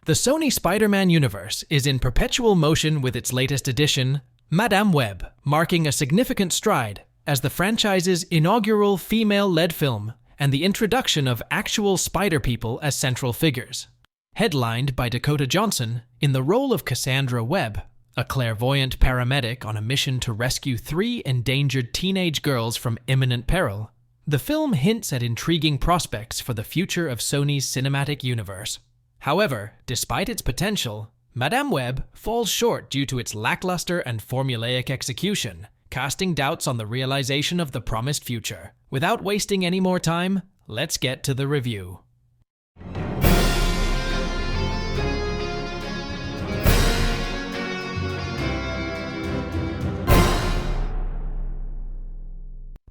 The Sony Spider-Man universe is in perpetual motion with its latest edition, Madame Web, marking a significant stride as the franchise's inaugural female-led film and the introduction of actual Spider-People as central figures. Headlined by Dakota Johnson in the role of Cassandra Webb, a clairvoyant paramedic on a mission to rescue 3 endangered teenage girls from imminent peril, the film hints at intriguing prospects for the future of Sony's cinematic universe. However, despite its potential, Madame Web falls short due to its lackluster and formulaic execution, casting doubts on the realization of the promised future. Without wasting any more time, let's get to the review.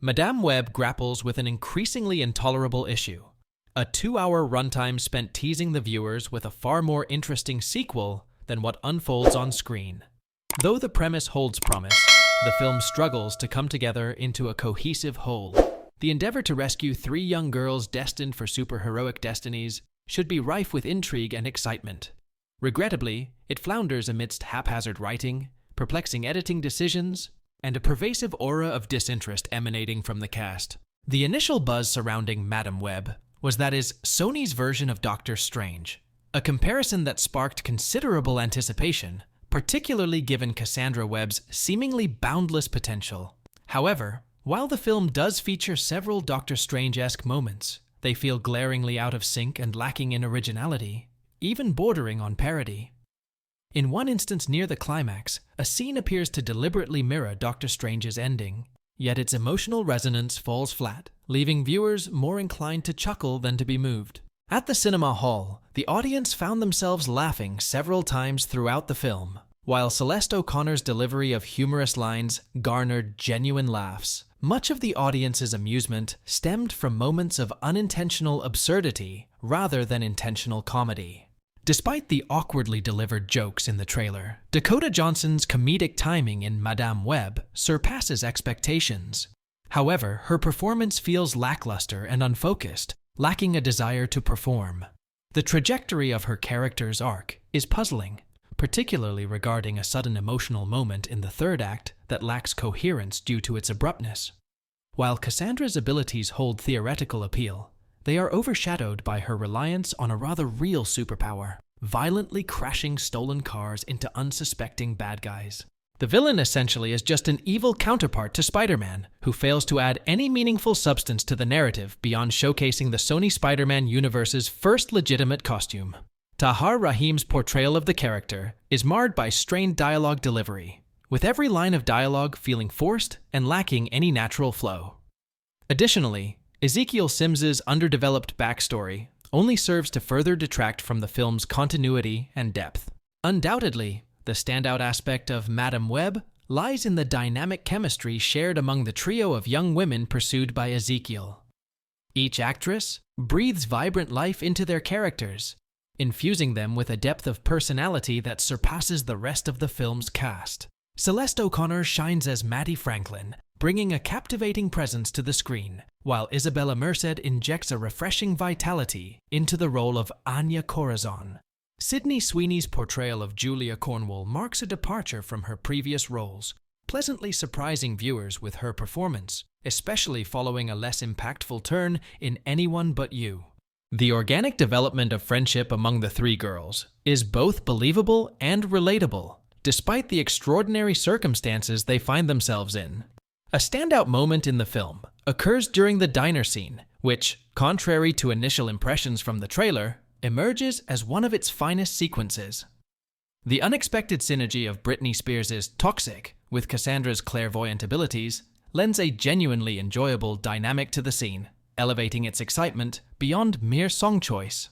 Madame Web grapples with an increasingly intolerable issue. A 2-hour runtime spent teasing the viewers with a far more interesting sequel than what unfolds on screen. Though the premise holds promise, the film struggles to come together into a cohesive whole. The endeavor to rescue 3 young girls destined for superheroic destinies should be rife with intrigue and excitement. Regrettably, it flounders amidst haphazard writing, perplexing editing decisions, and a pervasive aura of disinterest emanating from the cast. The initial buzz surrounding Madame Web was that is Sony's version of Doctor Strange, a comparison that sparked considerable anticipation, particularly given Cassandra Webb's seemingly boundless potential. However, while the film does feature several Doctor Strange-esque moments, they feel glaringly out of sync and lacking in originality, even bordering on parody. In one instance near the climax, a scene appears to deliberately mirror Doctor Strange's ending, yet its emotional resonance falls flat, leaving viewers more inclined to chuckle than to be moved. At the cinema hall, the audience found themselves laughing several times throughout the film, while Celeste O'Connor's delivery of humorous lines garnered genuine laughs. Much of the audience's amusement stemmed from moments of unintentional absurdity rather than intentional comedy. Despite the awkwardly delivered jokes in the trailer, Dakota Johnson's comedic timing in Madame Web surpasses expectations. However, her performance feels lackluster and unfocused, lacking a desire to perform. The trajectory of her character's arc is puzzling, particularly regarding a sudden emotional moment in the third act that lacks coherence due to its abruptness. While Cassandra's abilities hold theoretical appeal, they are overshadowed by her reliance on a rather real superpower, violently crashing stolen cars into unsuspecting bad guys. The villain essentially is just an evil counterpart to Spider-Man, who fails to add any meaningful substance to the narrative beyond showcasing the Sony Spider-Man universe's first legitimate costume. Tahar Rahim's portrayal of the character is marred by strained dialogue delivery, with every line of dialogue feeling forced and lacking any natural flow. Additionally, Ezekiel Sims's underdeveloped backstory only serves to further detract from the film's continuity and depth. Undoubtedly, the standout aspect of Madame Web lies in the dynamic chemistry shared among the trio of young women pursued by Ezekiel. Each actress breathes vibrant life into their characters, infusing them with a depth of personality that surpasses the rest of the film's cast. Celeste O'Connor shines as Maddie Franklin, bringing a captivating presence to the screen, while Isabella Merced injects a refreshing vitality into the role of Anya Corazon. Sydney Sweeney's portrayal of Julia Cornwall marks a departure from her previous roles, pleasantly surprising viewers with her performance, especially following a less impactful turn in Anyone But You. The organic development of friendship among the 3 girls is both believable and relatable, despite the extraordinary circumstances they find themselves in. A standout moment in the film occurs during the diner scene, which, contrary to initial impressions from the trailer, emerges as one of its finest sequences. The unexpected synergy of Britney Spears' Toxic with Cassandra's clairvoyant abilities lends a genuinely enjoyable dynamic to the scene, elevating its excitement beyond mere song choice.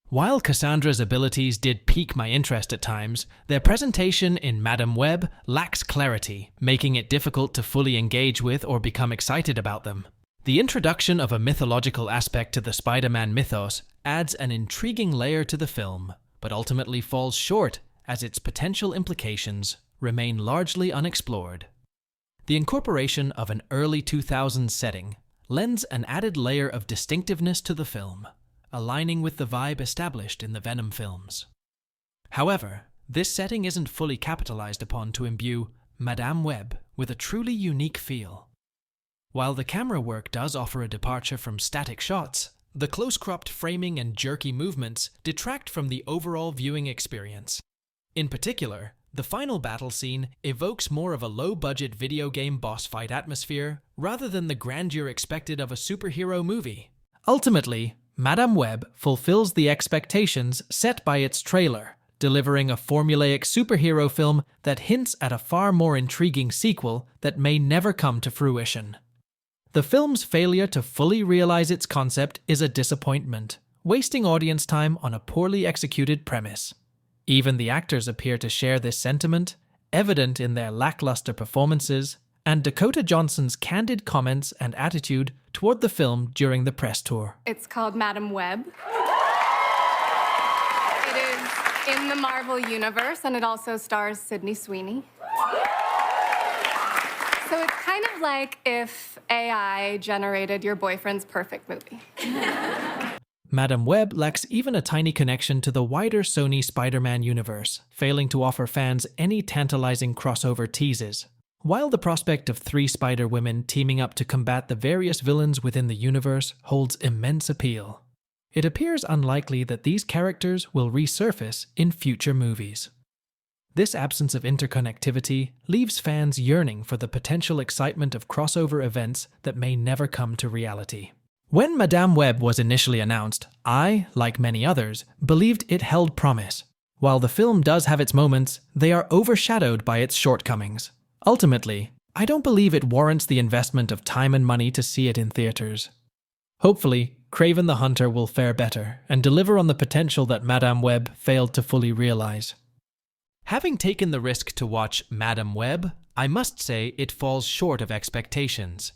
While Cassandra's abilities did pique my interest at times, their presentation in Madame Web lacks clarity, making it difficult to fully engage with or become excited about them. The introduction of a mythological aspect to the Spider-Man mythos adds an intriguing layer to the film, but ultimately falls short as its potential implications remain largely unexplored. The incorporation of an early 2000s setting lends an added layer of distinctiveness to the film, aligning with the vibe established in the Venom films. However, this setting isn't fully capitalized upon to imbue Madame Web with a truly unique feel. While the camera work does offer a departure from static shots, the close-cropped framing and jerky movements detract from the overall viewing experience. In particular, the final battle scene evokes more of a low-budget video game boss fight atmosphere rather than the grandeur expected of a superhero movie. Ultimately, Madame Web fulfills the expectations set by its trailer, delivering a formulaic superhero film that hints at a far more intriguing sequel that may never come to fruition. The film's failure to fully realize its concept is a disappointment, wasting audience time on a poorly executed premise. Even the actors appear to share this sentiment, evident in their lackluster performances and Dakota Johnson's candid comments and attitude toward the film during the press tour. It's called Madame Web. It is in the Marvel Universe, and it also stars Sydney Sweeney. So it's kind of like if AI generated your boyfriend's perfect movie. Madame Web lacks even a tiny connection to the wider Sony Spider-Man universe, failing to offer fans any tantalizing crossover teases. While the prospect of 3 Spider-Women teaming up to combat the various villains within the universe holds immense appeal, it appears unlikely that these characters will resurface in future movies. This absence of interconnectivity leaves fans yearning for the potential excitement of crossover events that may never come to reality. When Madame Web was initially announced, I, like many others, believed it held promise. While the film does have its moments, they are overshadowed by its shortcomings. Ultimately, I don't believe it warrants the investment of time and money to see it in theaters. Hopefully, Kraven the Hunter will fare better and deliver on the potential that Madame Web failed to fully realize. Having taken the risk to watch Madame Web, I must say it falls short of expectations.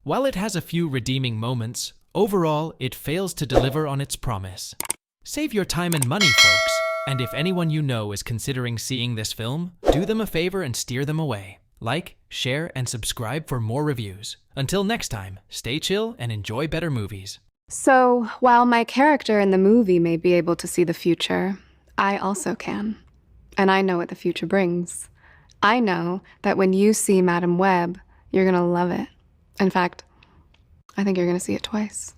While it has a few redeeming moments, overall it fails to deliver on its promise. Save your time and money, folks, and if anyone you know is considering seeing this film, do them a favor and steer them away. Like, share, and subscribe for more reviews. Until next time, stay chill and enjoy better movies. So, while my character in the movie may be able to see the future, I also can. And I know what the future brings. I know that when you see Madame Web, you're gonna love it. In fact, I think you're gonna see it twice.